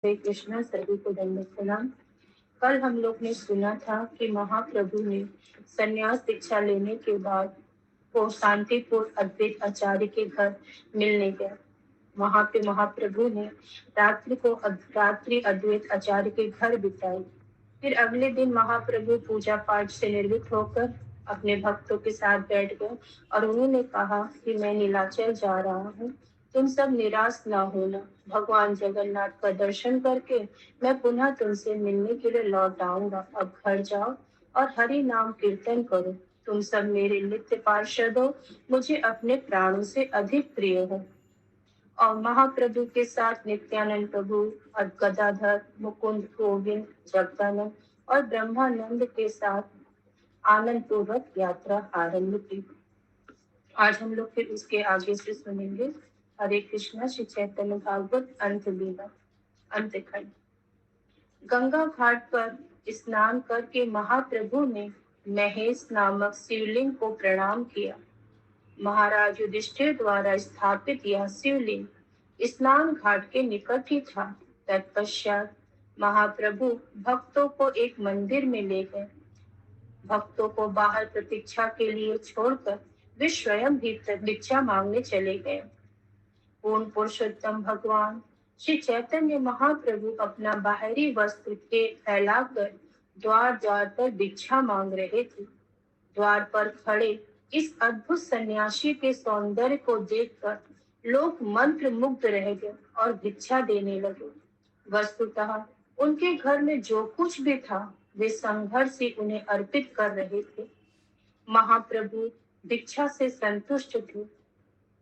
हरे कृष्णा, सभी को दंडवत प्रणाम। कल हम लोग ने सुना था कि महाप्रभु ने संन्यास दीक्षा लेने के बाद वो शांतिपुर अद्वैत आचार्य के घर मिलने गए। वहां पे महाप्रभु ने रात्रि अद्वैत आचार्य के घर बिताई। फिर अगले दिन महाप्रभु पूजा पाठ से निर्वृत्त होकर अपने भक्तों के साथ बैठ गए और उन्होंने कहा कि मैं नीलाचल जा रहा हूँ, तुम सब निराश ना होना। भगवान जगन्नाथ का दर्शन करके मैं पुनः तुमसे मिलने के लिए लौट आऊंगा। अब घर जाओ और हरि नाम कीर्तन करो। तुम सब मेरे नित्य पार्षद हो, मुझे अपने प्राणों से अधिक प्रिय हो। और महाप्रभु के साथ नित्यानंद प्रभु और गदाधर, मुकुंद, गोविंद, जगदानंद और ब्रह्मानंद के साथ आनंद पूर्वक यात्रा आरंभ की। आज हम लोग फिर उसके आगे से सुनेंगे हरे कृष्णा श्री चैतन्य भागवत अंत लीला अंत खंड। गंगा घाट पर स्नान करके महाप्रभु ने महेश नामक शिवलिंग को प्रणाम किया। महाराज युधिष्ठिर द्वारा स्थापित यह शिवलिंग स्नान घाट के निकट ही था। तत्पश्चात महाप्रभु भक्तों को एक मंदिर में ले गए। भक्तों को बाहर प्रतीक्षा के लिए छोड़कर वे स्वयं भी भिक्षा मांगने चले गए। पूर्ण पुरुषोत्तम भगवान श्री चैतन्य महाप्रभु अपना बाहरी वस्त्र के फैलाकर द्वार द्वार पर भिक्षा मांग रहे थे। द्वार पर खड़े इस अद्भुत सन्यासी के सौंदर्य को देखकर लोग मंत्र मुग्ध रह गए और भिक्षा देने लगे। वस्तुतः उनके घर में जो कुछ भी था वे संघर्ष से उन्हें अर्पित कर रहे थे। महाप्रभु भिक्षा से संतुष्ट थे।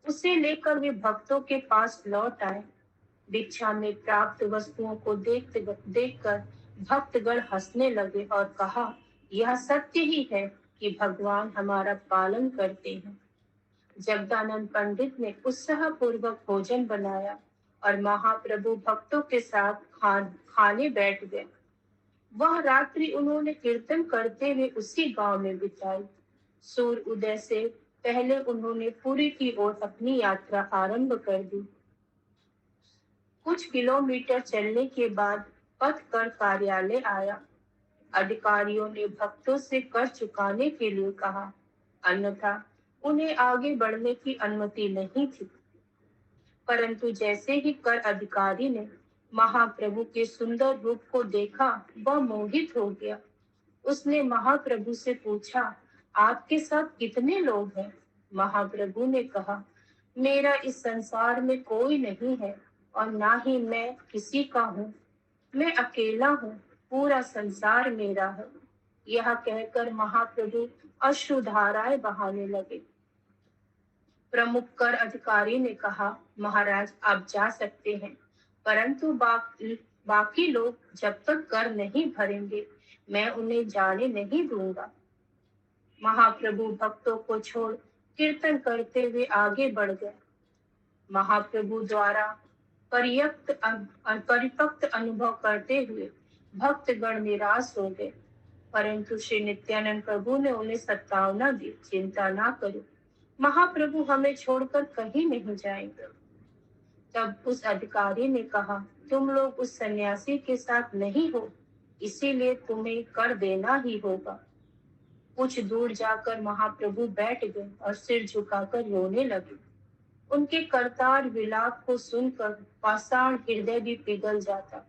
उसे लेकर वे भक्तों के पास लौट आए। भिक्षा में प्राप्त वस्तुओं को देखकर भक्तगण हंसने लगे और कहा, यह सत्य ही है कि भगवान हमारा पालन करते हैं। जगदानंद पंडित ने उत्साह पूर्वक भोजन बनाया और महाप्रभु भक्तों के साथ खाने बैठ गए। वह रात्रि उन्होंने कीर्तन करते हुए उसी गांव में बिताई। सूर्य उदय से पहले उन्होंने पुरी की ओर अपनी यात्रा आरंभ कर दी। कुछ किलोमीटर चलने के बाद पथ कर कार्यालय आया। अधिकारियों ने भक्तों से कर चुकाने के लिए कहा, अन्यथा उन्हें आगे बढ़ने की अनुमति नहीं थी। परंतु जैसे ही कर अधिकारी ने महाप्रभु के सुंदर रूप को देखा, वह मोहित हो गया। उसने महाप्रभु से पूछा, आपके साथ कितने लोग हैं? महाप्रभु ने कहा, मेरा इस संसार में कोई नहीं है और ना ही मैं किसी का हूँ। मैं अकेला हूँ, पूरा संसार मेरा है। यह कहकर महाप्रभु अश्रुधाराएं बहाने लगे। प्रमुख कर अधिकारी ने कहा, महाराज आप जा सकते हैं, परंतु बाकी लोग जब तक कर नहीं भरेंगे मैं उन्हें जाने नहीं दूंगा। महाप्रभु भक्तों को छोड़ कीर्तन करते हुए आगे बढ़ गए। महाप्रभु द्वारा परिपक्व अनुभव करते हुए भक्तगण निराश हो गए, परंतु श्री नित्यानंद प्रभु ने उन्हें सत्तावना दी, चिंता ना करो, महाप्रभु हमें छोड़कर कहीं नहीं जाएंगे। तब उस अधिकारी ने कहा, तुम लोग उस सन्यासी के साथ नहीं हो, इसीलिए तुम्हें कर देना ही होगा। कुछ दूर जाकर महाप्रभु बैठ गए और सिर झुकाकर रोने लगे। उनके करतार विलाप को सुनकर पाषाण हृदय भी पिघल जाता।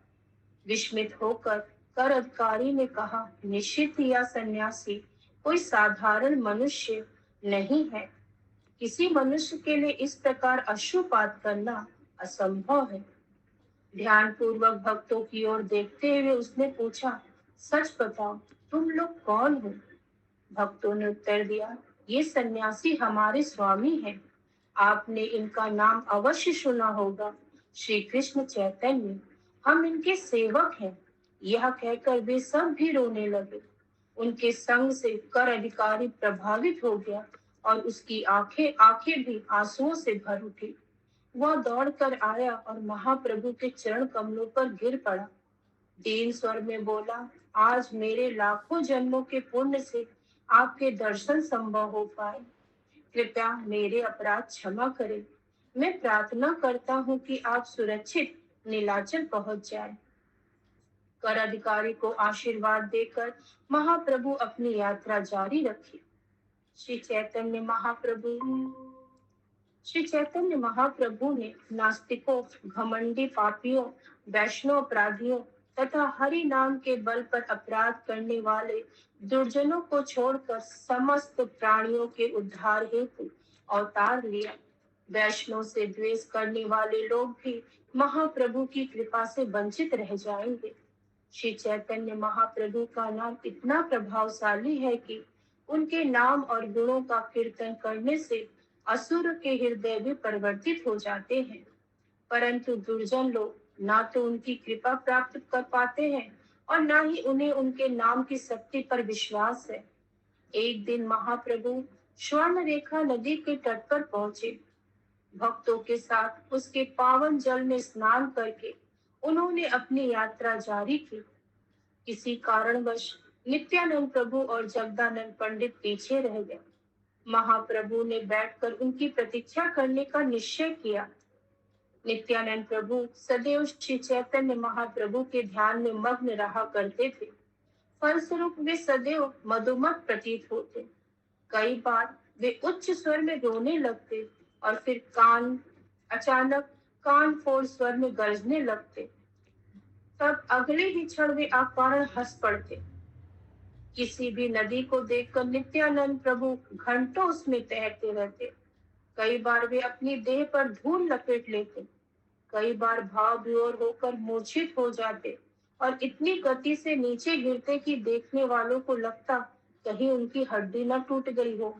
विस्मित होकर कर अधिकारी ने कहा, निश्चित यह सन्यासी कोई साधारण मनुष्य नहीं है। किसी मनुष्य के लिए इस प्रकार अश्रुपात करना असंभव है। ध्यान पूर्वक भक्तों की ओर देखते हुए उसने पूछा, सच बताओ तुम लोग कौन हो? भक्तों ने उत्तर दिया, ये सन्यासी हमारे स्वामी हैं। आपने इनका नाम अवश्य सुना होगा, श्री कृष्ण चैतन्य। हम इनके सेवक हैं। यह कहकर वे सब भी रोने लगे। उनके संग से कर अधिकारी प्रभावित हो गया और उसकी आंखें भी आंसुओं से भर उठी। वह दौड़कर आया और महाप्रभु के चरण कमलों पर गिर पड़ा। दीन स्वर में बोला, आज मेरे लाखों जन्मों के पुण्य से आपके दर्शन संभव हो पाए। कृपया मेरे अपराध क्षमा करें। मैं प्रार्थना करता हूँ कि आप सुरक्षित नीलाचल पहुंच जाए। कर अधिकारी को आशीर्वाद देकर महाप्रभु अपनी यात्रा जारी रखी। श्री चैतन्य महाप्रभु श्री चैतन्य महाप्रभु ने नास्तिकों, घमंडी पापियों, वैष्णव अपराधियों तथा हरि नाम के बल पर अपराध करने वाले दुर्जनों को छोड़कर समस्त प्राणियों के उद्धार हेतु अवतार लिया। वैष्णव से द्वेष करने वाले लोग भी महाप्रभु की कृपा से वंचित रह जाएंगे। श्री चैतन्य महाप्रभु का नाम इतना प्रभावशाली है कि उनके नाम और गुणों का कीर्तन करने से असुर के हृदय भी परिवर्तित हो जाते हैं। परंतु दुर्जन लोग ना तो उनकी कृपा प्राप्त कर पाते हैं और ना ही उन्हें उनके नाम की शक्ति पर विश्वास है। एक दिन महाप्रभु स्वर्ण रेखा नदी के तट पर पहुंचे। भक्तों के साथ उसके पावन जल में स्नान करके उन्होंने अपनी यात्रा जारी की। किसी कारणवश नित्यानंद प्रभु और जगदानंद पंडित पीछे रह गए। महाप्रभु ने बैठकर उनकी प्रतीक्षा करने का निश्चय किया। नित्यानंद प्रभु सदैव श्री चैतन्य महाप्रभु के ध्यान में मग्न रहा करते थे। फलस्वरूप वे सदैव मधुमत प्रतीत होते। कई बार वे उच्च स्वर में रोने लगते और फिर अचानक कान फोड़ स्वर में गरजने लगते। तब अगले ही क्षण वे अकारण हंस पड़ते। किसी भी नदी को देखकर नित्यानंद प्रभु घंटों उसमें तैरते रहते। कई बार वे अपनी देह पर धूल लपेट लेते, कई बार भाव विभोर होकर मूर्छित हो जाते और इतनी गति से नीचे गिरते कि देखने वालों को लगता कहीं उनकी हड्डी न टूट गई हो।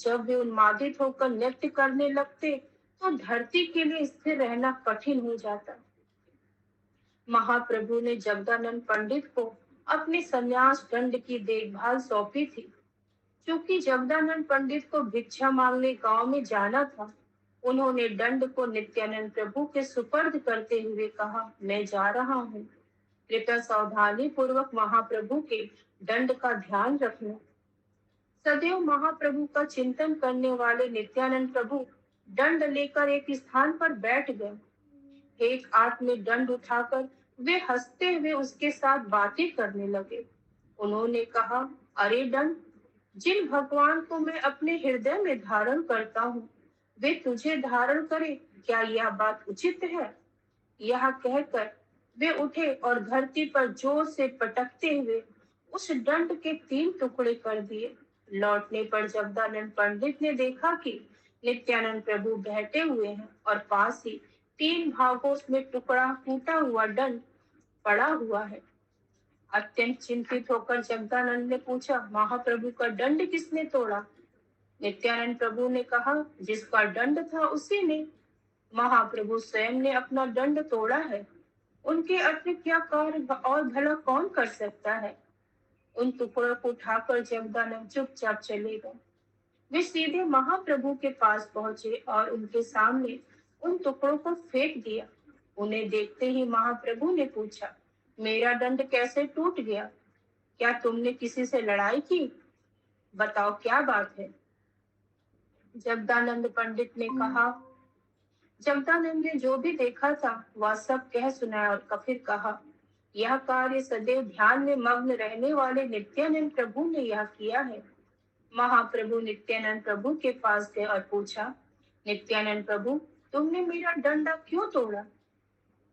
जब वे उन्मादित होकर नृत्य करने लगते तो धरती के लिए स्थिर रहना कठिन हो जाता। महाप्रभु ने जगदानंद पंडित को अपने संन्यास दंड की देखभाल सौंपी थी। क्योंकि जगदानंद पंडित को भिक्षा मांगने गांव में जाना था, उन्होंने दंड को नित्यानंद प्रभु के सुपर्द करते हुए कहा, मैं जा रहा हूँ, कृपया सावधानी पूर्वक महाप्रभु के दंड का ध्यान रखना। सदैव महाप्रभु का चिंतन करने वाले नित्यानंद प्रभु दंड लेकर एक स्थान पर बैठ गए। एक हाथ में दंड उठाकर वे हंसते हुए उसके साथ बातें करने लगे। उन्होंने कहा, अरे दंड, जिन भगवान को मैं अपने हृदय में धारण करता हूँ, वे तुझे धारण करे, क्या यह बात उचित है? यह कहकर वे उठे और धरती पर जोर से पटकते हुए उस दंड के 3 टुकड़े कर दिए। लौटने पर जगदानंद पंडित ने देखा कि नित्यानंद प्रभु बैठे हुए हैं और पास ही 3 भागों में टूटा हुआ दंड पड़ा हुआ है। अत्यंत चिंतित होकर जगदानंद ने पूछा, महाप्रभु का दंड किसने तोड़ा? नित्यानंद प्रभु ने कहा, जिसका दंड था उसी ने। महाप्रभु स्वयं ने अपना दंड तोड़ा है, उनके अतिरिक्त यह कार्य और भला कौन कर सकता है? उन टुकड़ों को उठाकर जगदानंद चुपचाप चले गए। वे सीधे महाप्रभु के पास पहुंचे और उनके सामने उन टुकड़ों को फेंक दिया। उन्हें देखते ही महाप्रभु ने पूछा, मेरा दंड कैसे टूट गया? क्या तुमने किसी से लड़ाई की? बताओ क्या बात है? जगदानंद पंडित ने कहा। जगदानंद ने जो भी देखा था वह सब कह सुनाया और फिर कहा, यह कार्य सदैव ध्यान में मग्न रहने वाले नित्यानंद प्रभु ने यह किया है। महाप्रभु नित्यानंद प्रभु के पास गए और पूछा, नित्यानंद प्रभु, तुमने मेरा डंडा क्यों तोड़ा?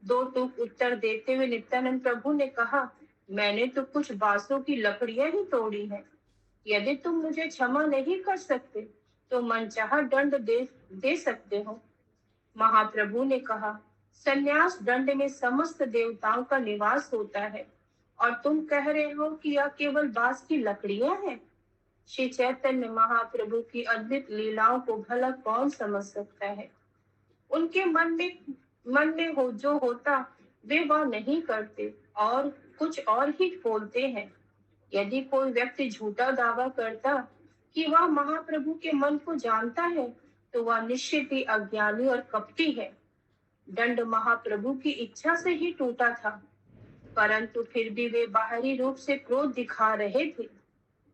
2 टूक उत्तर देते हुए नित्यानंद प्रभु ने कहा, मैंने तो कुछ बांसों की लकड़ियां ही तोड़ी है। यदि तुम मुझे क्षमा नहीं कर सकते तो मनचाहा दंड दे सकते हो। महाप्रभु ने कहा, संन्यास दंड में समस्त देवताओं का निवास होता है और तुम कह रहे हो कि यह केवल बांस की लकड़ियां हैं। श्री चैतन्य महाप्रभु की अद्भुत लीलाओं को भला कौन समझ सकता है? उनके मन में हो जो होता वे वह नहीं करते और कुछ और ही बोलते हैं। यदि कोई व्यक्ति झूठा दावा करता कि वह महाप्रभु के मन को जानता है तो वह निश्चित ही अज्ञानी और कपटी है। दंड महाप्रभु की इच्छा से ही टूटा था, परंतु फिर भी वे बाहरी रूप से क्रोध दिखा रहे थे।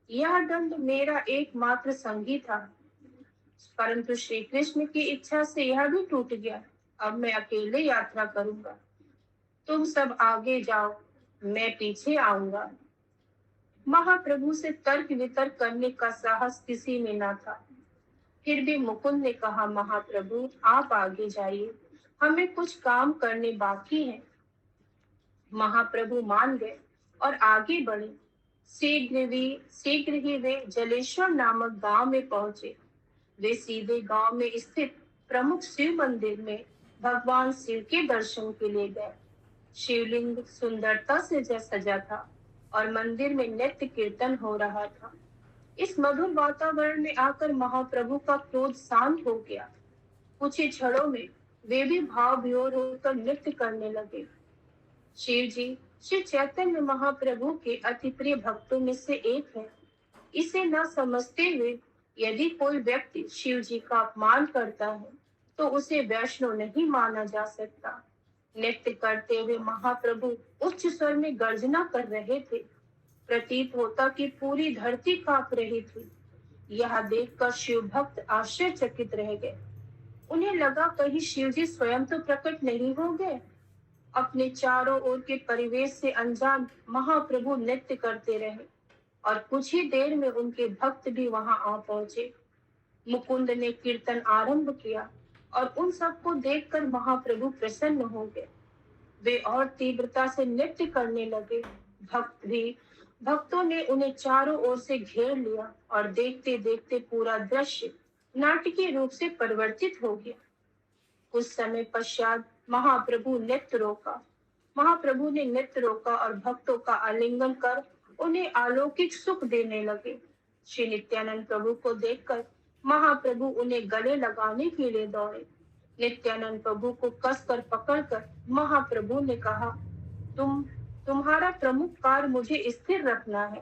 यह दंड मेरा एकमात्र संगी था, परंतु श्री कृष्ण की इच्छा से यह भी टूट गया। अब मैं अकेले यात्रा करूंगा। तुम सब आगे जाओ, मैं पीछे आऊंगा। महाप्रभु से तर्क वितर्क करने का साहस किसी में न था। फिर भी मुकुंद ने कहा, महाप्रभु आप आगे जाइए, हमें कुछ काम करने बाकी है। महाप्रभु मान गए और आगे बढ़े। शीघ्र ही वे जलेश्वर नामक गांव में पहुंचे। वे सीधे गांव में स्थित प्रमुख शिव मंदिर में भगवान शिव के दर्शन के लिए गए। शिवलिंग सुंदरता से सजा था और मंदिर में नित्य कीर्तन हो रहा था। इस मधुर वातावरण में आकर महाप्रभु का क्रोध शांत हो गया। कुछ ही क्षणों में वे भी भाव विभोर होकर नृत्य करने लगे। शिव जी श्री चैतन्य महाप्रभु के अति प्रिय भक्तों में से एक है। इसे न समझते हुए यदि कोई व्यक्ति शिव जी का अपमान करता है तो उसे वैष्णव नहीं माना जा सकता। नृत्य करते हुए महाप्रभु उच्च स्वर में गर्जना कर रहे थे। प्रतीत होता कि पूरी धरती कांप रही थी। यह देखकर शिव भक्त आश्चर्यचकित रह गए। उन्हें लगा कहीं शिव जी स्वयं तो प्रकट नहीं हो गए। अपने चारों ओर के परिवेश से अनजान महाप्रभु नृत्य करते रहे और कुछ ही देर में उनके भक्त भी वहां आ पहुंचे। मुकुंद ने कीर्तन आरंभ किया और उन सबको देखकर महाप्रभु प्रसन्न हो गए। वे और तीव्रता से नृत्य करने लगे। भक्तों ने उन्हें चारों ओर से घेर लिया और देखते देखते पूरा दृश्य नाटकीय रूप से परिवर्तित हो गया। कुछ समय पश्चात महाप्रभु ने नृत्य रोका और भक्तों का आलिंगन कर उन्हें अलौकिक सुख देने लगे। श्री नित्यानंद प्रभु को देखकर महाप्रभु उन्हें गले लगाने के लिए दौड़े। नित्यानंद प्रभु को कसकर पकड़कर महाप्रभु ने कहा, तुम्हारा प्रमुख कार्य मुझे स्थिर रखना है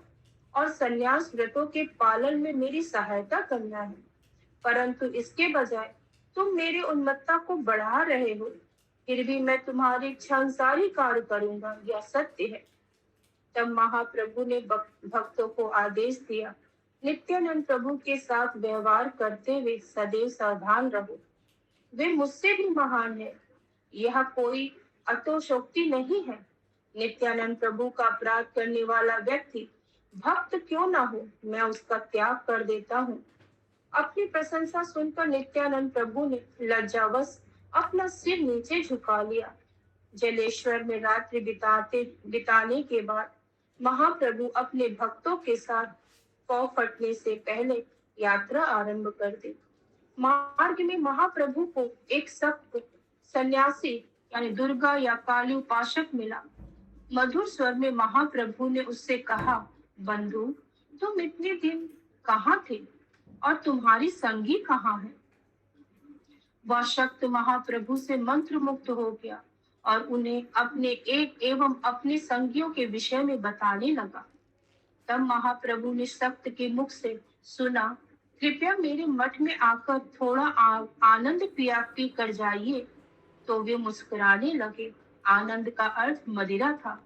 और संन्यास व्रतों के पालन में मेरी सहायता करना है, परंतु इसके बजाय तुम मेरी उन्मत्तता को बढ़ा रहे हो। फिर भी मैं तुम्हारी इच्छा अनुसार कार्य करूंगा, यह सत्य है। तब महाप्रभु ने भक्तों को आदेश दिया, नित्यानंद प्रभु के साथ व्यवहार करते हुए सदैव सावधान रहो। वे मुझसे भी महान है, यह कोई अतोशोक्ति नहीं है। नित्यानंद प्रभु का अपराध करने वाला व्यक्ति भक्त क्यों ना हो, मैं उसका त्याग कर देता हूँ। अपनी प्रशंसा सुनकर नित्यानंद प्रभु ने लज्जावश अपना सिर नीचे झुका लिया। जलेश्वर में रात्रि बिताने के बाद महाप्रभु अपने भक्तों के साथ पौ फटने से पहले यात्रा आरंभ कर दी। मार्ग में महाप्रभु को एक सख्त सन्यासी यानी दुर्गा या काली उपासक मिला। मधुर स्वर में महाप्रभु ने उससे कहा, बंधु तुम इतने दिन कहाँ थे और तुम्हारी संगी कहाँ है? वह शक्त महाप्रभु से मंत्र मुक्त हो गया और उन्हें अपने एक एवं अपने संगियों के विषय में बताने लगा। तब महाप्रभु ने शक्त के मुख से सुना, कृपया मेरे मठ में आकर थोड़ा आनंद पी कर जाइए। तो वे मुस्कुराने लगे। आनंद का अर्थ मदिरा था,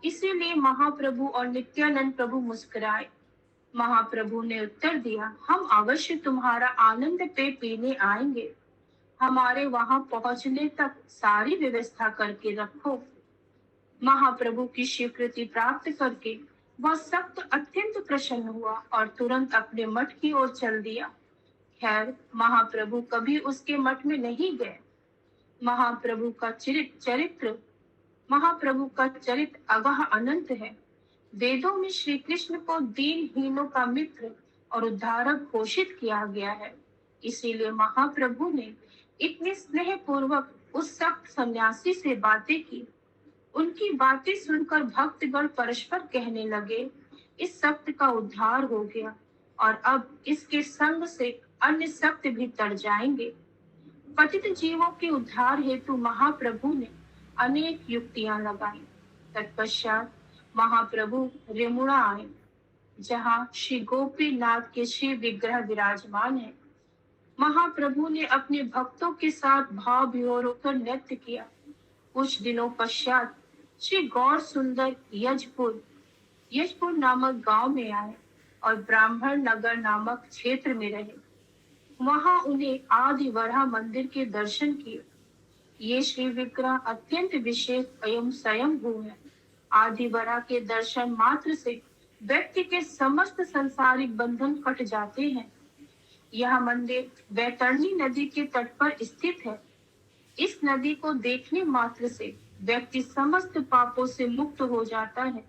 इसीलिए महाप्रभु और नित्यानंद प्रभु मुस्कुराए। महाप्रभु ने उत्तर दिया, हम अवश्य तुम्हारा आनंद पे पीने आएंगे। हमारे वहां पहुंचने तक सारी व्यवस्था करके रखो। महाप्रभु की स्वीकृति प्राप्त करके वह सख्त अत्यंत प्रसन्न हुआ और तुरंत अपने मठ की ओर चल दिया। खैर महाप्रभु कभी उसके मठ में नहीं गए। महाप्रभु का चरित्र अगाह अनंत है। वेदों में श्री कृष्ण को दीनहीनों का मित्र और उद्धारक घोषित किया गया है। इसीलिए महाप्रभु ने इतने स्नेह पूर्वक उस सख्त सन्यासी से बातें की। उनकी बातें सुनकर भक्तगण परस्पर कहने लगे, इस सख्त का उद्धार हो गया और अब इसके संग से अन्य सख्त भी तर जाएंगे। पतित जीवों के उद्धार हेतु महाप्रभु ने अनेक युक्तियां लगाई। तत्पश्चात महाप्रभु रेमुणा आए, जहाँ श्री गोपीनाथ के शिव विग्रह विराजमान है। महाप्रभु ने अपने भक्तों के साथ भाव विभोर होकर नृत्य किया। कुछ दिनों पश्चात श्री गौर सुंदर यजपुर नामक गांव में आए और ब्राह्मण नगर नामक क्षेत्र में रहे। वहां उन्हें आदि वराह मंदिर के दर्शन किए। ये श्री विग्रह अत्यंत विशेष एवं स्वयंभू है। आदि वरा के दर्शन मात्र से व्यक्ति के समस्त संसारिक बंधन कट जाते हैं। यह मंदिर वैतरणी नदी के तट पर स्थित है। इस नदी को देखने मात्र से व्यक्ति समस्त पापों से मुक्त हो जाता है।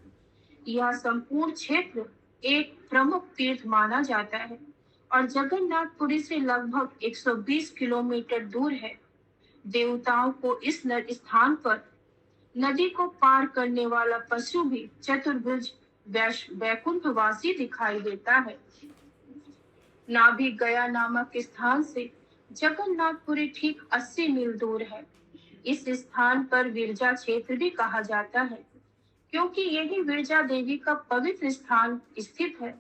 यह संपूर्ण क्षेत्र एक प्रमुख तीर्थ माना जाता है और जगन्नाथपुरी से लगभग 120 किलोमीटर दूर है। देवताओं को इस स्थान पर नदी को पार करने वाला पशु भी चतुर्भुज वैकुंठवासी दिखाई देता है। नाभि गया नामक स्थान से जगन्नाथपुरी ठीक 80 मील दूर है। इस स्थान पर विरजा क्षेत्र भी कहा जाता है, क्योंकि यही विरजा देवी का पवित्र स्थान स्थित है।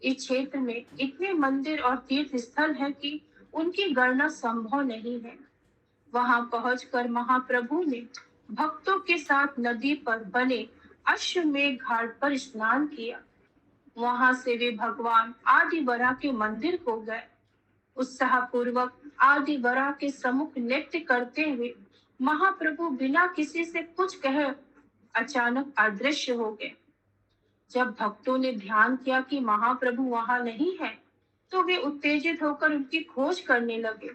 इस क्षेत्र में इतने मंदिर और तीर्थ स्थल है कि उनकी गणना संभव नहीं है। वहां पहुंचकर महाप्रभु ने भक्तों के साथ नदी पर बने अश्वमेध घाट पर स्नान किया। वहां से वे भगवान आदि वरा के मंदिर को गए। उत्साह पूर्वक आदि वरा के सम्मुख नृत्य करते हुए महाप्रभु बिना किसी से कुछ कहे अचानक अदृश्य हो गए। जब भक्तों ने ध्यान किया कि महाप्रभु वहां नहीं है, तो वे उत्तेजित होकर उनकी खोज करने लगे।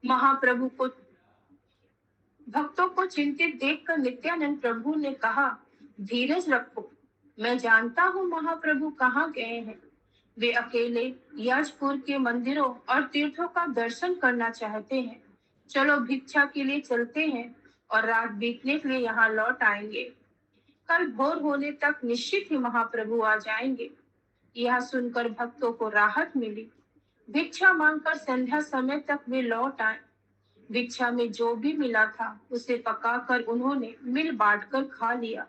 महाप्रभु को भक्तों को चिंतित देखकर नित्यानंद प्रभु ने कहा, धीरज रखो, मैं जानता हूँ महाप्रभु कहाँ गए हैं। वे अकेले याजपुर के मंदिरों और तीर्थों का दर्शन करना चाहते हैं। चलो भिक्षा के लिए चलते हैं और रात बीतने के लिए यहाँ लौट आएंगे। कल भोर होने तक निश्चित ही महाप्रभु आ जाएंगे। यह सुनकर भक्तों को राहत मिली। भिक्षा मांगकर संध्या समय तक वे लौट आए। भिक्षा में जो भी मिला था उसे पकाकर उन्होंने मिल बांटकर खा लिया।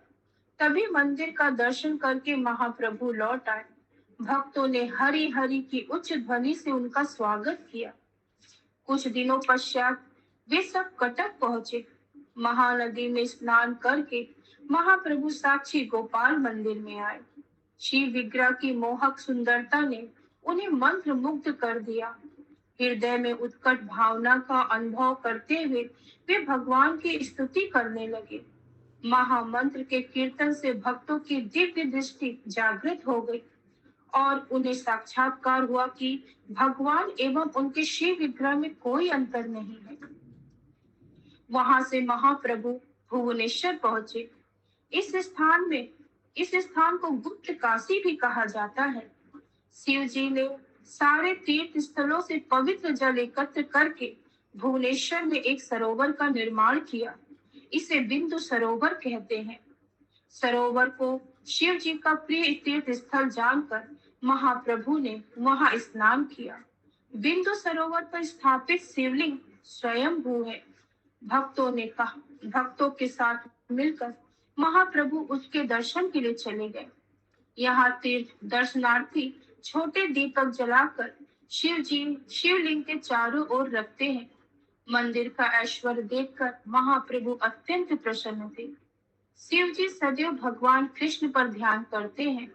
तभी मंदिर का दर्शन करके महाप्रभु लौट आए। भक्तों ने हरि हरि की उच्च ध्वनि से उनका स्वागत किया। कुछ दिनों पश्चात वे सब कटक पहुंचे। महानदी में स्नान करके महाप्रभु साक्षी गोपाल मंदिर में आए। शिव विग्रह की मोहक सुंदरता ने उन्हें मंत्र मुग्ध कर दिया। हृदय में उत्कट भावना का अनुभव करते हुए वे भगवान की स्तुति करने लगे। महामंत्र के कीर्तन से भक्तों की दिव्य दृष्टि जागृत हो गई और उन्हें साक्षात्कार हुआ कि भगवान एवं उनके शिव विग्रह में कोई अंतर नहीं है। वहां से महाप्रभु भुवनेश्वर पहुंचे। इस स्थान को गुप्त काशी भी कहा जाता है। शिव जी ने सारे तीर्थ स्थलों से पवित्र जल एकत्र करके भुवनेश्वर में एक सरोवर का निर्माण किया। इसे बिंदु सरोवर कहते हैं। सरोवर को शिव जी का प्रिय तीर्थ स्थल जानकर महाप्रभु ने वहां स्नान किया। बिंदु सरोवर पर स्थापित शिवलिंग स्वयंभू है। भक्तों के साथ मिलकर महाप्रभु उसके दर्शन के लिए चले गए। यहाँ तीर्थ दर्शनार्थी छोटे दीपक जलाकर शिवलिंग के चारों ओर रखते हैं। मंदिर का ऐश्वर्य देखकर महाप्रभु अत्यंत प्रसन्न थे। शिव जी सदैव भगवान कृष्ण पर ध्यान करते हैं।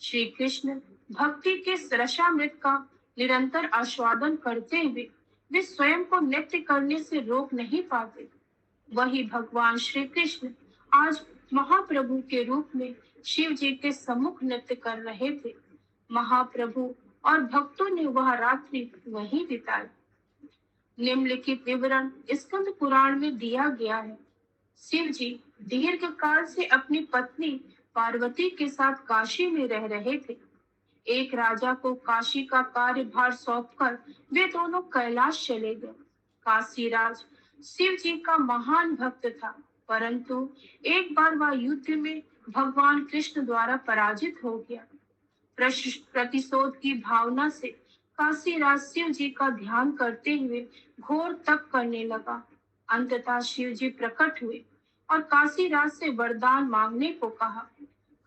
श्री कृष्ण भक्ति के रसामृत का निरंतर आस्वादन करते हुए वे स्वयं को नृत्य करने से रोक नहीं पाते। वही भगवान श्री कृष्ण आज महाप्रभु के रूप में शिव जी के सम्मुख नृत्य कर रहे थे। महाप्रभु और भक्तों ने वह रात्रि वहीं बिताई। निम्नलिखित विवरण स्कंद पुराण में दिया गया है। शिव जी दीर्घ काल से अपनी पत्नी पार्वती के साथ काशी में रह रहे थे। एक राजा को काशी का कार्यभार सौंपकर वे दोनों कैलाश चले गए। काशीराज शिव जी का महान भक्त था, परंतु एक बार वह युद्ध में भगवान कृष्ण द्वारा पराजित हो गया। प्रतिशोध की भावना से काशीराज शिव जी का ध्यान करते हुए घोर तप करने लगा। अंततः शिव जी प्रकट हुए और काशीराज से वरदान मांगने को कहा।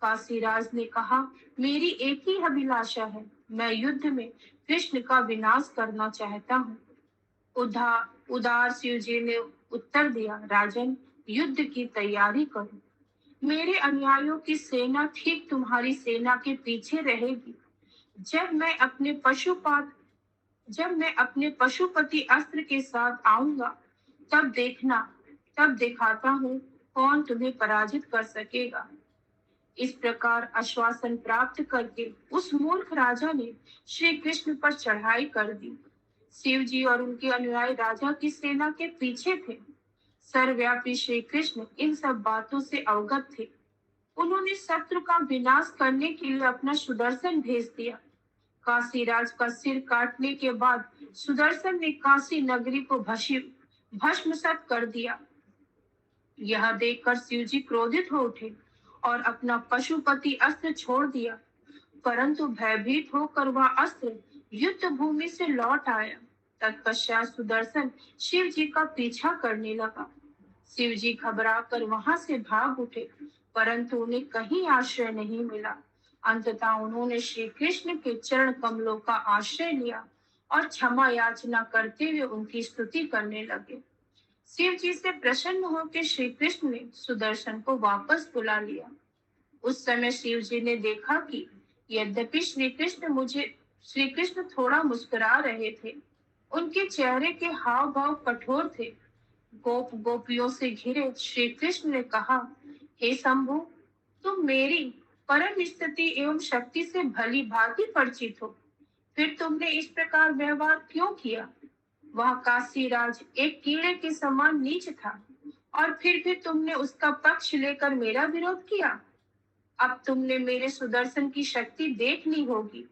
काशीराज ने कहा, मेरी एक ही अभिलाषा है, मैं युद्ध में कृष्ण का विनाश करना चाहता हूँ। उदार शिव जी ने उत्तर दिया, राजन, युद्ध की तैयारी करो। मेरे अनुयायियों की सेना ठीक तुम्हारी सेना के पीछे रहेगी। जब मैं अपने पशुपात जब मैं अपने पशुपति अस्त्र के साथ आऊंगा, तब देखना, तब दिखाता हूँ कौन तुम्हें पराजित कर सकेगा। इस प्रकार आश्वासन प्राप्त करके उस मूर्ख राजा ने श्री कृष्ण पर चढ़ाई कर दी। शिव जी और उनके अनुयायी राजा की सेना के पीछे थे। सर्वव्यापी श्री कृष्ण इन सब बातों से अवगत थे। उन्होंने शत्रु का विनाश करने के लिए अपना सुदर्शन भेज दिया। काशीराज का सिर काटने के बाद सुदर्शन ने काशी नगरी को भस्मसात कर दिया। यह देखकर शिव जी क्रोधित हो उठे और अपना पशुपति अस्त्र छोड़ दिया, परंतु भयभीत होकर वह अस्त्र युद्ध भूमि से लौट आया। तत्पश्चात सुदर्शन शिव जी का पीछा करने लगा। शिव जी घबरा कर वहां से भाग उठे, परंतु उन्हें कहीं आश्रय नहीं मिला। अंततः उन्होंने श्री कृष्ण के चरण कमलों का आश्रय लिया और क्षमा याचना करते हुए उनकी स्तुति करने लगे। शिव जी से प्रसन्न होकर श्री कृष्ण ने सुदर्शन को वापस बुला लिया। उस समय शिव जी ने देखा कि यद्यपि श्री कृष्ण थोड़ा मुस्कुरा रहे थे, उनके चेहरे के हाव भाव कठोर थे। गोपियों से घिरे श्री कृष्ण ने कहा, हे शंभु, तुम मेरी परम स्थिति एवं शक्ति से भली भांति परिचित हो, फिर तुमने इस प्रकार व्यवहार क्यों किया? वह काशीराज एक कीड़े के समान नीच था, और फिर भी तुमने उसका पक्ष लेकर मेरा विरोध किया। अब तुमने मेरे सुदर्शन की शक्ति देख ली होगी।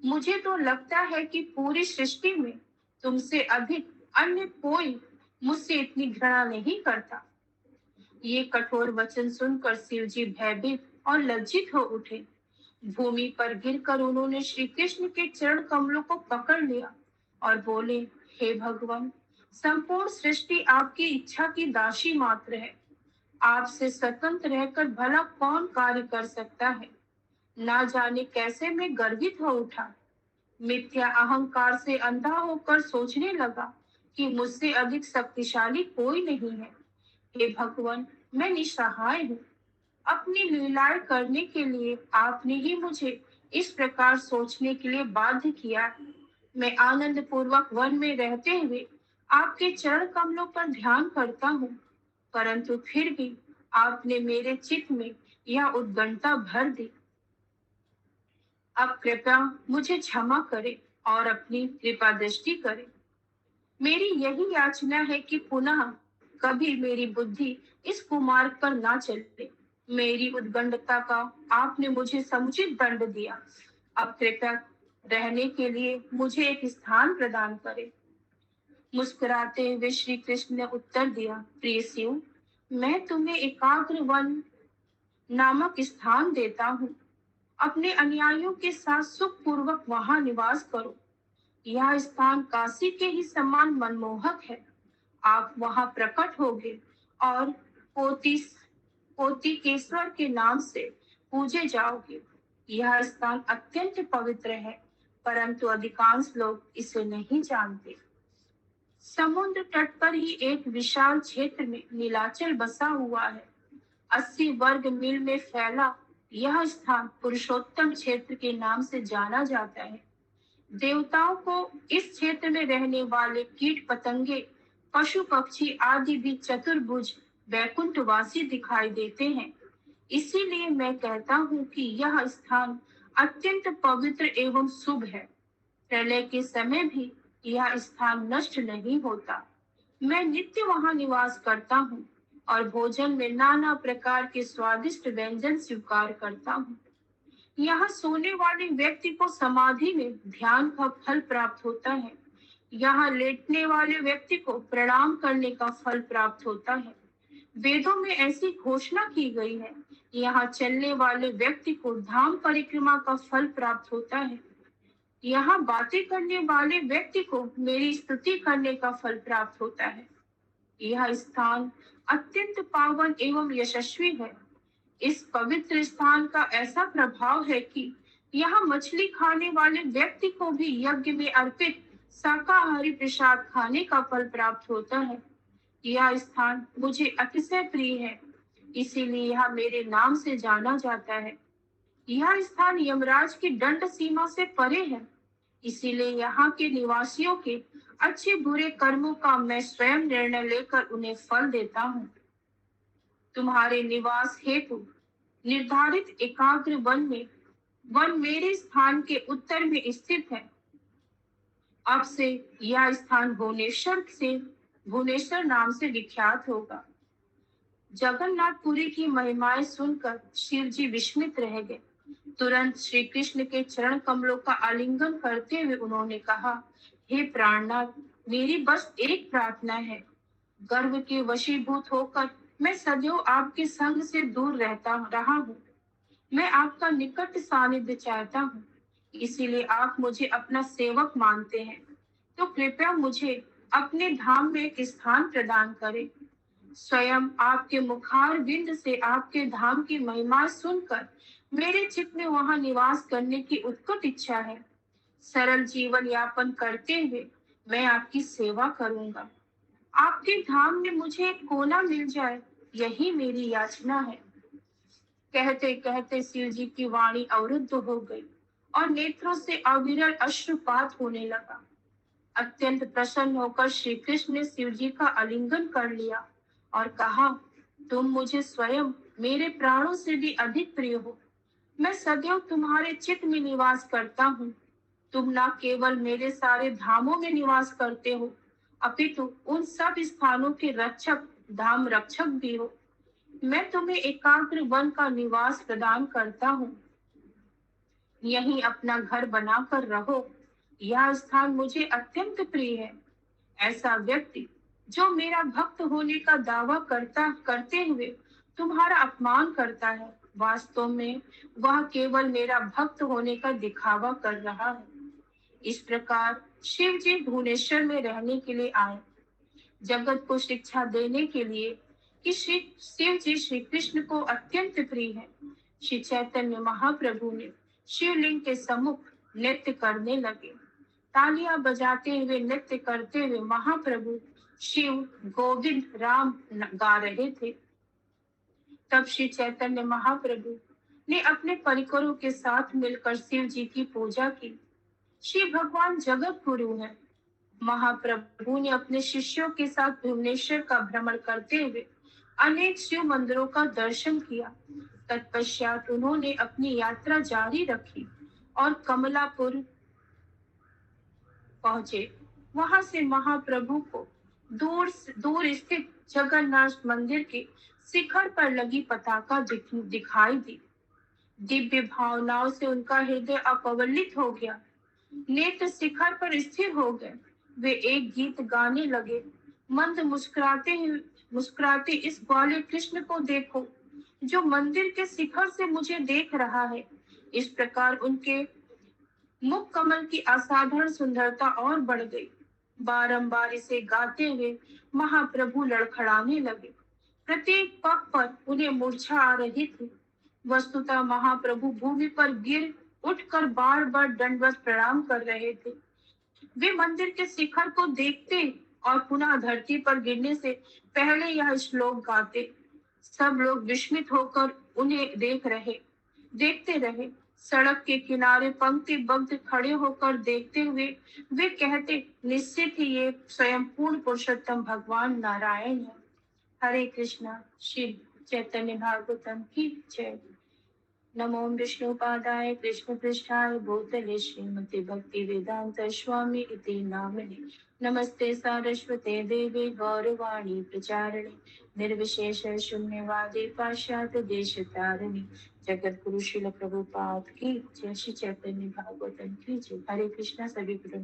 मुझे तो लगता है कि पूरी सृष्टि में तुमसे अधिक अन्य कोई मुझसे इतनी घृणा नहीं करता। ये कठोर वचन सुनकर शिव जी भयभीत और लज्जित हो उठे। भूमि पर गिरकर उन्होंने श्री कृष्ण के चरण कमलों को पकड़ लिया और बोले, हे भगवान, संपूर्ण सृष्टि आपकी इच्छा की दासी मात्र है। आपसे स्वतंत्र रहकर भला कौन कार्य कर सकता है? ना जाने कैसे मैं गर्वित हो उठा। मिथ्या अहंकार से अंधा होकर सोचने लगा कि मुझसे अधिक शक्तिशाली कोई नहीं है। हे भगवान, मैं निसहाय हूँ। अपनी लीलाएं करने के लिए आपने ही मुझे इस प्रकार सोचने के लिए बाध्य किया है। मैं आनंद पूर्वक वन में रहते हुए आपके चरण कमलों पर ध्यान करता हूँ, परंतु फिर भी आपने मेरे चित्त में यह उत्कंठा भर दी। अब कृपया मुझे क्षमा करें और अपनी कृपा दृष्टि करें। मेरी यही याचना है कि पुनः कभी मेरी बुद्धि इस कुमार्ग पर ना चले। मेरी उद्दंडता का आपने मुझे समुचित दंड दिया। अब कृपया रहने के लिए मुझे एक स्थान प्रदान करें। मुस्कुराते हुए श्री कृष्ण ने उत्तर दिया, प्रिय शिव, मैं तुम्हें एकाग्र वन नामक स्थान देता हूँ। अपने अनुयायियों के साथ सुख पूर्वक वहां निवास करो। यह स्थान काशी के ही समान मनमोहक है। आप वहां प्रकट होगे और कोटि कोटिकेश्वर के नाम से पूजे जाओगे। यह स्थान अत्यंत पवित्र है, परंतु अधिकांश लोग इसे नहीं जानते। समुद्र तट पर ही एक विशाल क्षेत्र में नीलाचल बसा हुआ है। 80 वर्ग मील में फैला यह स्थान पुरुषोत्तम क्षेत्र के नाम से जाना जाता है। देवताओं को इस क्षेत्र में रहने वाले कीट पतंगे, पशु पक्षी आदि भी चतुर्भुज वैकुंठवासी दिखाई देते हैं। इसीलिए मैं कहता हूँ कि यह स्थान अत्यंत पवित्र एवं शुभ है। प्रलय के समय भी यह स्थान नष्ट नहीं होता। मैं नित्य वहां निवास करता हूँ और भोजन में नाना प्रकार के स्वादिष्ट व्यंजन स्वीकार करता हूँ। यहाँ सोने वाले व्यक्ति को समाधि में ध्यान का फल प्राप्त होता है। यहाँ लेटने वाले व्यक्ति को प्रणाम करने का फल प्राप्त होता है। वेदों में ऐसी घोषणा की गई है, यहाँ चलने वाले व्यक्ति को धाम परिक्रमा का फल प्राप्त होता है। यहाँ बातें करने वाले व्यक्ति को मेरी स्तुति करने का फल प्राप्त होता है। यह स्थान अत्यंत पावन एवं यशस्वी है। इस पवित्र स्थान का ऐसा प्रभाव है कि यहाँ मछली खाने वाले व्यक्ति को भी यज्ञ में अर्पित शाकाहारी प्रसाद खाने का फल प्राप्त होता है। यह स्थान मुझे अतिशय प्रिय है, इसीलिए यह मेरे नाम से जाना जाता है। यह स्थान यमराज की दंड सीमा से परे है। इसीलिए यहाँ के निवासियों के अच्छे बुरे कर्मों का मैं स्वयं निर्णय लेकर उन्हें फल देता हूँ। तुम्हारे निवास हेतु निर्धारित एकाग्र वन मेरे स्थान के उत्तर में स्थित है। अब से यह स्थान भुवनेश्वर नाम से विख्यात होगा। जगन्नाथपुरी की महिमाएं सुनकर शिव जी विस्मित रह गए। तुरंत श्री कृष्ण के चरण कमलों का आलिंगन करते हुए उन्होंने कहा, हे प्राणनाथ, मेरी बस एक प्रार्थना है। गर्व के वशीभूत होकर मैं सदैव आपके संग से दूर रहता रहा हूँ। मैं आपका निकट सानिध्य चाहता हूँ, इसीलिए आप मुझे अपना सेवक मानते हैं, तो कृपया मुझे अपने धाम में एक स्थान प्रदान करें। स्वयं आपके मुखार बिंद से आपके धाम की महिमा सुनकर मेरे चित्त में वहां निवास करने की उत्कट इच्छा है। सरल जीवन यापन करते हुए मैं आपकी सेवा करूंगा। आपके धाम में मुझे एक कोना मिल जाए, यही मेरी याचना है। कहते कहते शिव जी की वाणी अवरुद्ध हो गई और नेत्रों से अविरल अश्रुपात होने लगा। अत्यंत प्रसन्न होकर श्री कृष्ण ने शिव जी का आलिंगन कर लिया और कहा, तुम मुझे स्वयं मेरे प्राणों से भी अधिक प्रिय हो। मैं सदैव तुम्हारे चित्त में निवास करता हूँ। तुम न केवल मेरे सारे धामों में निवास करते हो, अपितु उन सब स्थानों के रक्षक, धाम रक्षक भी हो। मैं तुम्हें एकाग्र वन का निवास प्रदान करता हूँ। यहीं अपना घर बनाकर रहो। यह स्थान मुझे अत्यंत प्रिय है। ऐसा व्यक्ति जो मेरा भक्त होने का दावा करते हुए तुम्हारा अपमान करता है, वास्तव में वह केवल मेरा भक्त होने का दिखावा कर रहा है। इस प्रकार शिव जी भुवनेश्वर में रहने के लिए आए, जगत को शिक्षा देने के लिए कि शिव जी श्री कृष्ण को अत्यंत प्रिय है। श्री चैतन्य महाप्रभु ने शिवलिंग के सम्मुख नृत्य करने लगे। तालियां बजाते हुए नृत्य करते हुए महाप्रभु शिव गोविंद राम गा रहे थे। तब श्री चैतन्य महाप्रभु ने अपने परिकरों के साथ मिलकर शिव जी की पूजा की। श्री भगवान जगत गुरु है। महाप्रभु ने अपने शिष्यों के साथ भुवनेश्वर का भ्रमण करते हुए अनेक शिव मंदिरों का दर्शन किया। तत्पश्चात उन्होंने अपनी यात्रा जारी रखी और कमलापुर पहुंचे। वहां से महाप्रभु को दूर स्थित जगन्नाथ मंदिर के शिखर पर लगी पताका दिखाई दी। दिव्य भावनाओं से उनका हृदय अपवलित हो गया। नेत्र शिखर पर स्थिर हो गए। वे एक गीत गाने लगे, मंद मुस्कुराते, इस ग्वाले कृष्ण को देखो जो मंदिर के शिखर से मुझे देख रहा है। इस प्रकार उनके मुख कमल की असाधारण सुंदरता और बढ़ गई। बारंबार इसे गाते हुए महाप्रभु लड़खड़ाने लगे। प्रत्येक पग पर उन्हें मूर्छा आ रही थी। वस्तुतः महाप्रभु भूमि पर गिर उठकर बार बार दंडवत प्रणाम कर रहे थे। वे मंदिर के शिखर को देखते और पुनः धरती पर गिरने से पहले यह श्लोक गाते। सब लोग विस्मित होकर उन्हें देखते रहे। सड़क के किनारे पंक्तिबद्ध खड़े होकर देखते हुए वे कहते, निश्चित ही ये स्वयं पूर्ण पुरुषोत्तम भगवान नारायण है। हरे कृष्णा। शिव चैतन्य भागवतम की जय। नमो विष्णुपादाय कृष्णपृष्ठाय भूतले श्रीमते भक्ति वेदांत स्वामी इति नामिने। नमस्ते सारस्वते देवे गौरवाणी प्रचारिणे निर्विशेष शून्यवादी पाश्चात्य देश तारिणी। जगत गुरु श्रील प्रभुपाद की जय। श्री चैतन्य भागवतम की जय। हरे कृष्णा। सभी गुरु